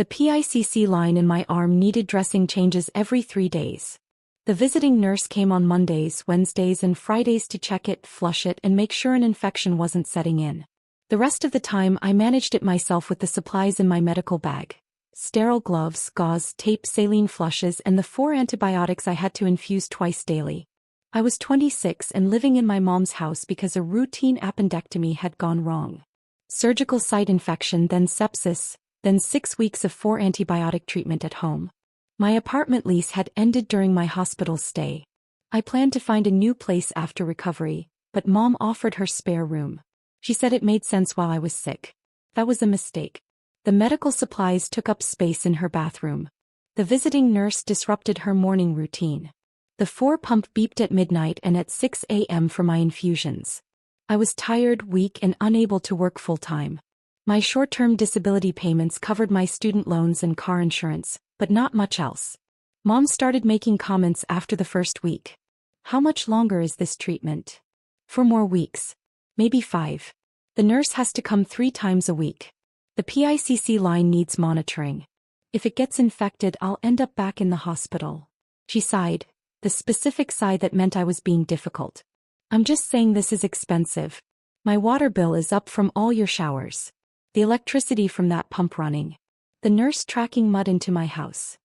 The PICC line in my arm needed dressing changes every 3 days. The visiting nurse came on Mondays, Wednesdays and Fridays to check it, flush it and make sure an infection wasn't setting in. The rest of the time I managed it myself with the supplies in my medical bag. Sterile gloves, gauze, tape, saline flushes and the 4 antibiotics I had to infuse twice daily. I was 26 and living in my mom's house because a routine appendectomy had gone wrong. Surgical site infection, then sepsis, then 6 weeks of 4 antibiotic treatment at home. My apartment lease had ended during my hospital stay. I planned to find a new place after recovery, but Mom offered her spare room. She said it made sense while I was sick. That was a mistake. The medical supplies took up space in her bathroom. The visiting nurse disrupted her morning routine. The 4 pump beeped at midnight and at 6 a.m. for my infusions. I was tired, weak and unable to work full-time. My short-term disability payments covered my student loans and car insurance, but not much else. Mom started making comments after the first week. How much longer is this treatment? 4 more weeks. Maybe 5. The nurse has to come 3 times a week. The PICC line needs monitoring. If it gets infected, I'll end up back in the hospital. She sighed, the specific sigh that meant I was being difficult. I'm just saying this is expensive. My water bill is up from all your showers. The electricity from that pump running. The nurse tracking mud into my house.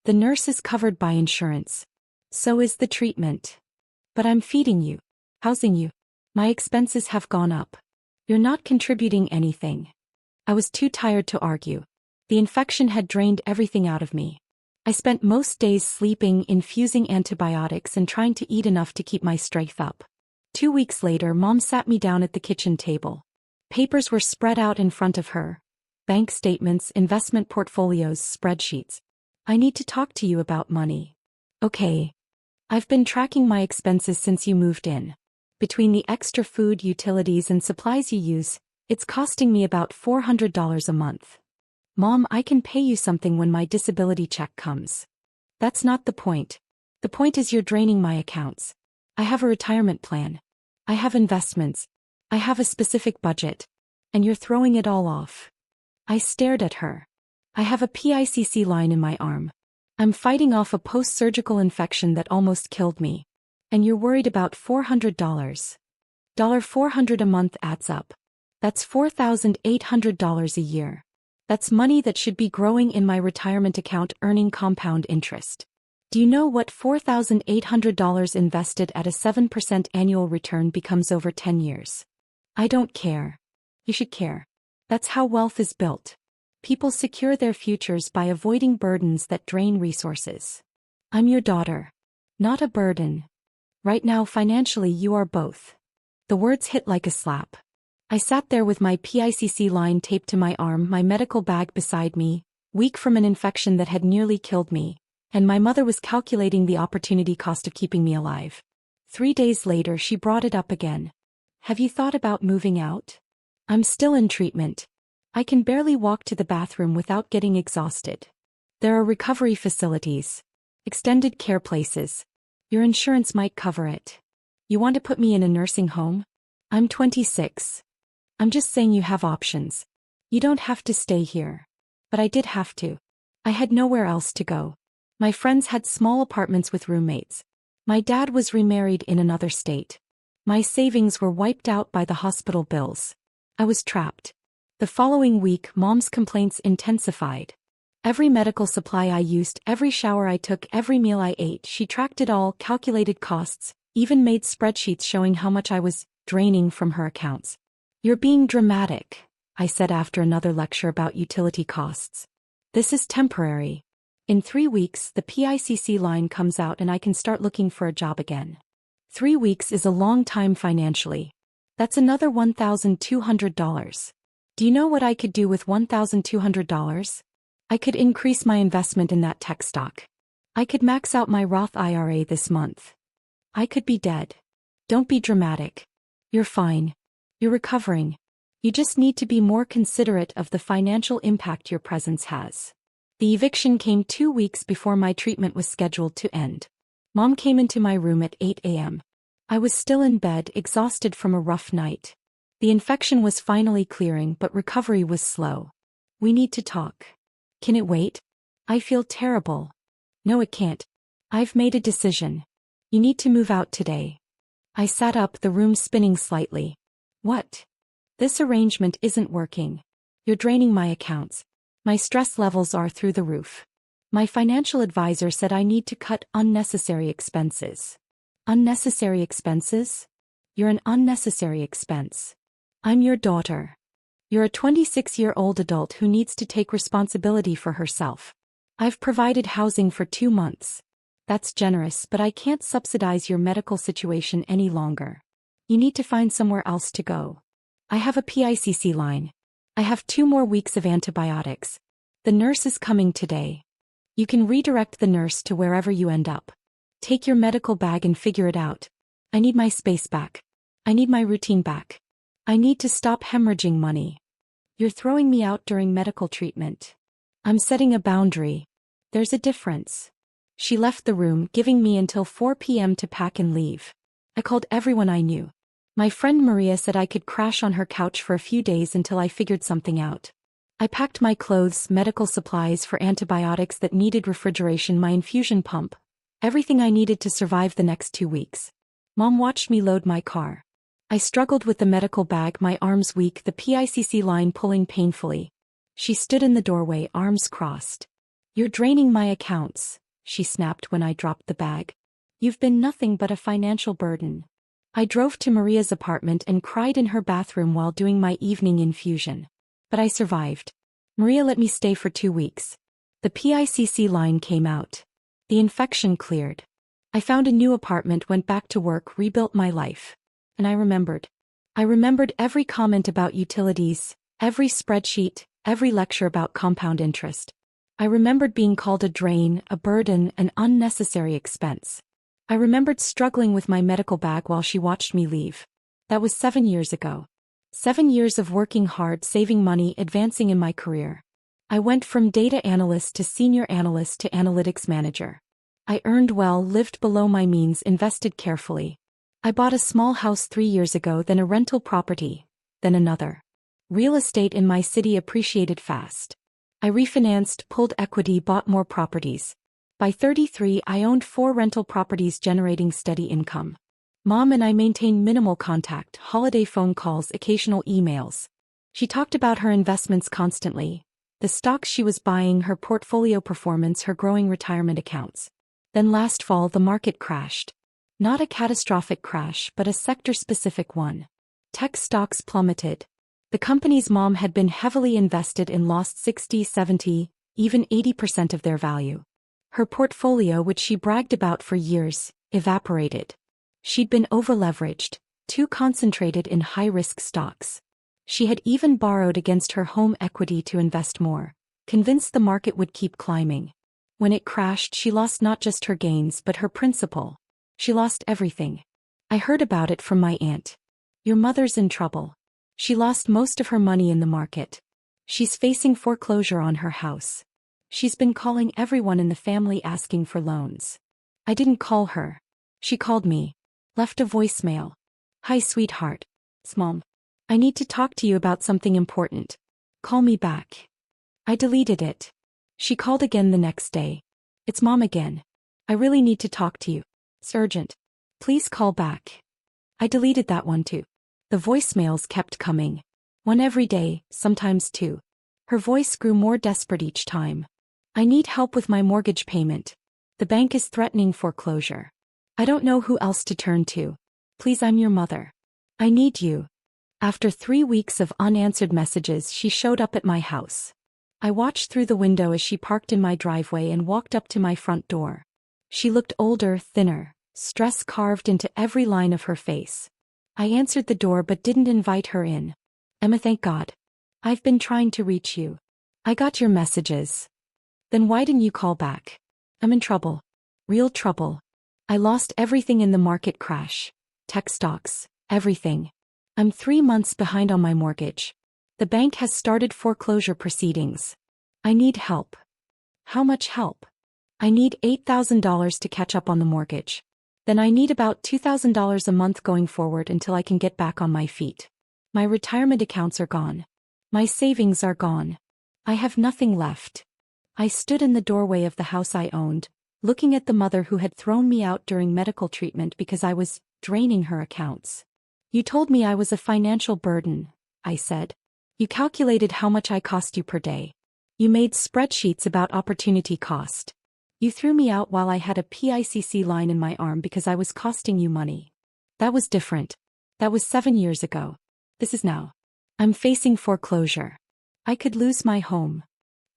The nurse is covered by insurance. So is the treatment. But I'm feeding you, housing you. My expenses have gone up. You're not contributing anything. I was too tired to argue. The infection had drained everything out of me. I spent most days sleeping, infusing antibiotics and trying to eat enough to keep my strength up. 2 weeks later, Mom sat me down at the kitchen table. Papers were spread out in front of her. Bank statements, investment portfolios, spreadsheets. I need to talk to you about money. Okay. I've been tracking my expenses since you moved in. Between the extra food, utilities and supplies you use, it's costing me about $400 a month. Mom, I can pay you something when my disability check comes. That's not the point. The point is you're draining my accounts. I have a retirement plan. I have investments. I have a specific budget. And you're throwing it all off. I stared at her. I have a PICC line in my arm. I'm fighting off a post-surgical infection that almost killed me. And you're worried about $400. $400 a month adds up. That's $4,800 a year. That's money that should be growing in my retirement account earning compound interest. Do you know what $4,800 invested at a 7% annual return becomes over 10 years? I don't care. You should care. That's how wealth is built. People secure their futures by avoiding burdens that drain resources. I'm your daughter. Not a burden. Right now financially you are both. The words hit like a slap. I sat there with my PICC line taped to my arm, my medical bag beside me, weak from an infection that had nearly killed me, and my mother was calculating the opportunity cost of keeping me alive. 3 days later she brought it up again. Have you thought about moving out? I'm still in treatment. I can barely walk to the bathroom without getting exhausted. There are recovery facilities. Extended care places. Your insurance might cover it. You want to put me in a nursing home? I'm 26. I'm just saying you have options. You don't have to stay here. But I did have to. I had nowhere else to go. My friends had small apartments with roommates. My dad was remarried in another state. My savings were wiped out by the hospital bills. I was trapped. The following week, Mom's complaints intensified. Every medical supply I used, every shower I took, every meal I ate, she tracked it all, calculated costs, even made spreadsheets showing how much I was draining from her accounts. You're being dramatic, I said after another lecture about utility costs. This is temporary. In 3 weeks, the PICC line comes out and I can start looking for a job again. 3 weeks is a long time financially. That's another $1,200. Do you know what I could do with $1,200? I could increase my investment in that tech stock. I could max out my Roth IRA this month. I could be dead. Don't be dramatic. You're fine. You're recovering. You just need to be more considerate of the financial impact your presence has. The eviction came 2 weeks before my treatment was scheduled to end. Mom came into my room at 8 a.m. I was still in bed, exhausted from a rough night. The infection was finally clearing, but recovery was slow. We need to talk. Can it wait? I feel terrible. No, it can't. I've made a decision. You need to move out today. I sat up, the room spinning slightly. What? This arrangement isn't working. You're draining my accounts. My stress levels are through the roof. My financial advisor said I need to cut unnecessary expenses. Unnecessary expenses? You're an unnecessary expense. I'm your daughter. You're a 26-year-old adult who needs to take responsibility for herself. I've provided housing for 2 months. That's generous, but I can't subsidize your medical situation any longer. You need to find somewhere else to go. I have a PICC line. I have 2 more weeks of antibiotics. The nurse is coming today. You can redirect the nurse to wherever you end up. Take your medical bag and figure it out. I need my space back. I need my routine back. I need to stop hemorrhaging money. You're throwing me out during medical treatment. I'm setting a boundary. There's a difference. She left the room, giving me until 4 p.m. to pack and leave. I called everyone I knew. My friend Maria said I could crash on her couch for a few days until I figured something out. I packed my clothes, medical supplies for antibiotics that needed refrigeration, my infusion pump, everything I needed to survive the next 2 weeks. Mom watched me load my car. I struggled with the medical bag, my arms weak, the PICC line pulling painfully. She stood in the doorway, arms crossed. You're draining my accounts, she snapped when I dropped the bag. You've been nothing but a financial burden. I drove to Maria's apartment and cried in her bathroom while doing my evening infusion. But I survived. Maria let me stay for 2 weeks. The PICC line came out. The infection cleared. I found a new apartment, went back to work, rebuilt my life. And I remembered. I remembered every comment about utilities, every spreadsheet, every lecture about compound interest. I remembered being called a drain, a burden, an unnecessary expense. I remembered struggling with my medical bag while she watched me leave. That was 7 years ago. 7 years of working hard, saving money, advancing in my career. I went from data analyst to senior analyst to analytics manager. I earned well, lived below my means, invested carefully. I bought a small house 3 years ago, then a rental property, then another. Real estate in my city appreciated fast. I refinanced, pulled equity, bought more properties. By 33, I owned 4 rental properties generating steady income. Mom and I maintained minimal contact, holiday phone calls, occasional emails. She talked about her investments constantly, the stocks she was buying, her portfolio performance, her growing retirement accounts. Then last fall the market crashed. Not a catastrophic crash, but a sector-specific one. Tech stocks plummeted. The companies Mom had been heavily invested in lost 60, 70, even 80% of their value. Her portfolio, which she bragged about for years, evaporated. She'd been overleveraged, too concentrated in high-risk stocks. She had even borrowed against her home equity to invest more, convinced the market would keep climbing. When it crashed, she lost not just her gains but her principal. She lost everything. I heard about it from my aunt. Your mother's in trouble. She lost most of her money in the market. She's facing foreclosure on her house. She's been calling everyone in the family asking for loans. I didn't call her. She called me. Left a voicemail. Hi sweetheart. It's Mom. I need to talk to you about something important. Call me back. I deleted it. She called again the next day. It's Mom again. I really need to talk to you. It's urgent. Please call back. I deleted that one too. The voicemails kept coming. One every day, sometimes 2. Her voice grew more desperate each time. I need help with my mortgage payment. The bank is threatening foreclosure. I don't know who else to turn to. Please, I'm your mother. I need you. After 3 weeks of unanswered messages, she showed up at my house. I watched through the window as she parked in my driveway and walked up to my front door. She looked older, thinner, stress carved into every line of her face. I answered the door but didn't invite her in. Emma, thank God. I've been trying to reach you. I got your messages. Then why didn't you call back? I'm in trouble. Real trouble. I lost everything in the market crash. Tech stocks, everything. I'm 3 months behind on my mortgage. The bank has started foreclosure proceedings. I need help. How much help? I need $8,000 to catch up on the mortgage. Then I need about $2,000 a month going forward until I can get back on my feet. My retirement accounts are gone. My savings are gone. I have nothing left. I stood in the doorway of the house I owned, looking at the mother who had thrown me out during medical treatment because I was draining her accounts. You told me I was a financial burden, I said. You calculated how much I cost you per day. You made spreadsheets about opportunity cost. You threw me out while I had a PICC line in my arm because I was costing you money. That was different. That was 7 years ago. This is now. I'm facing foreclosure. I could lose my home.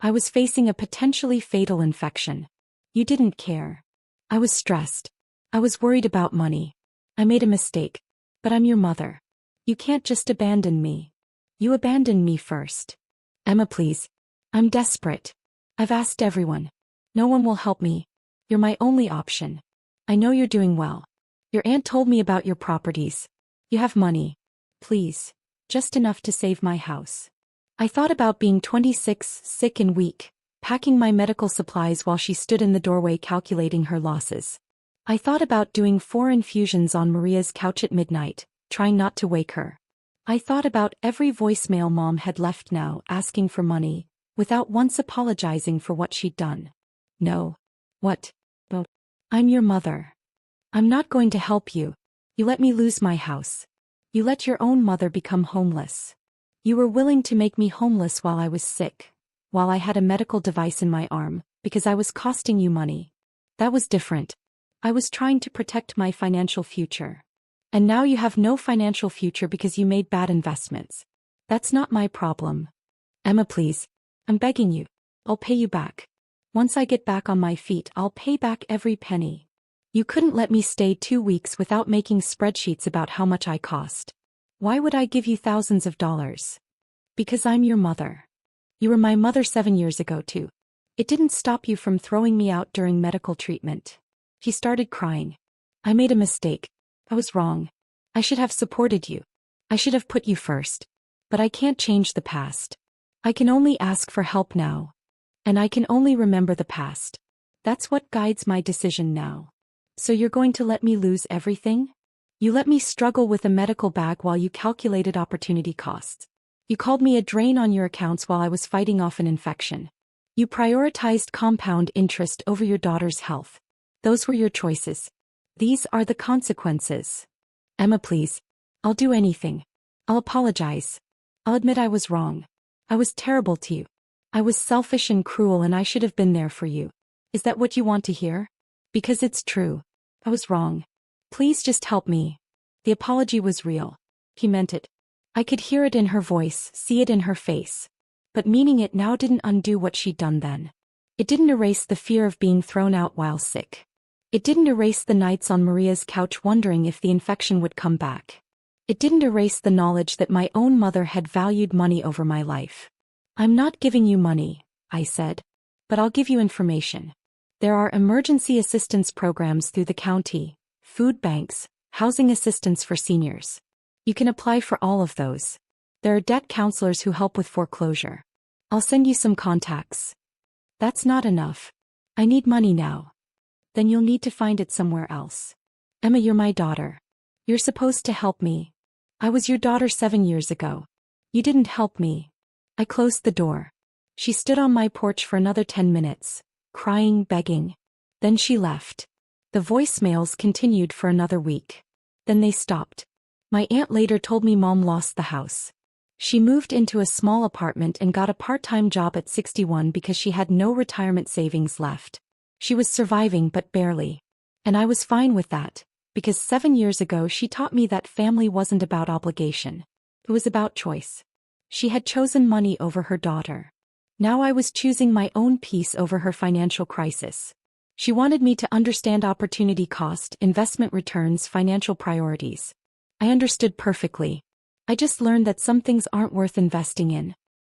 I was facing a potentially fatal infection. You didn't care. I was stressed. I was worried about money. I made a mistake. But I'm your mother. You can't just abandon me. You abandoned me first. Emma, please. I'm desperate. I've asked everyone. No one will help me. You're my only option. I know you're doing well. Your aunt told me about your properties. You have money. Please. Just enough to save my house. I thought about being 26, sick and weak, packing my medical supplies while she stood in the doorway calculating her losses. I thought about doing 4 infusions on Maria's couch at midnight, trying not to wake her. I thought about every voicemail Mom had left now asking for money, without once apologizing for what she'd done. No. What? Well, I'm your mother. I'm not going to help you. You let me lose my house. You let your own mother become homeless. You were willing to make me homeless while I was sick, while I had a medical device in my arm, because I was costing you money. That was different. I was trying to protect my financial future. And now you have no financial future because you made bad investments. That's not my problem. Emma, please. I'm begging you. I'll pay you back. Once I get back on my feet, I'll pay back every penny. You couldn't let me stay 2 weeks without making spreadsheets about how much I cost. Why would I give you thousands of dollars? Because I'm your mother. You were my mother 7 years ago too. It didn't stop you from throwing me out during medical treatment. He started crying. I made a mistake. I was wrong. I should have supported you. I should have put you first. But I can't change the past. I can only ask for help now. And I can only remember the past. That's what guides my decision now. So you're going to let me lose everything? You let me struggle with a medical bag while you calculated opportunity costs. You called me a drain on your accounts while I was fighting off an infection. You prioritized compound interest over your daughter's health. Those were your choices. These are the consequences. Emma, please. I'll do anything. I'll apologize. I'll admit I was wrong. I was terrible to you. I was selfish and cruel and I should have been there for you. Is that what you want to hear? Because it's true. I was wrong. Please just help me. The apology was real. He meant it. I could hear it in her voice, see it in her face. But meaning it now didn't undo what she'd done then. It didn't erase the fear of being thrown out while sick. It didn't erase the nights on Maria's couch wondering if the infection would come back. It didn't erase the knowledge that my own mother had valued money over my life. I'm not giving you money, I said. But I'll give you information. There are emergency assistance programs through the county, food banks, housing assistance for seniors. You can apply for all of those. There are debt counselors who help with foreclosure. I'll send you some contacts. That's not enough. I need money now. Then you'll need to find it somewhere else. Emma, you're my daughter. You're supposed to help me. I was your daughter 7 years ago. You didn't help me. I closed the door. She stood on my porch for another 10 minutes, crying, begging. Then she left. The voicemails continued for another week. Then they stopped. My aunt later told me Mom lost the house. She moved into a small apartment and got a part-time job at 61 because she had no retirement savings left. She was surviving but barely. And I was fine with that, because 7 years ago she taught me that family wasn't about obligation. It was about choice. She had chosen money over her daughter. Now I was choosing my own peace over her financial crisis. She wanted me to understand opportunity cost, investment returns, financial priorities. I understood perfectly. I just learned that some things aren't worth investing in.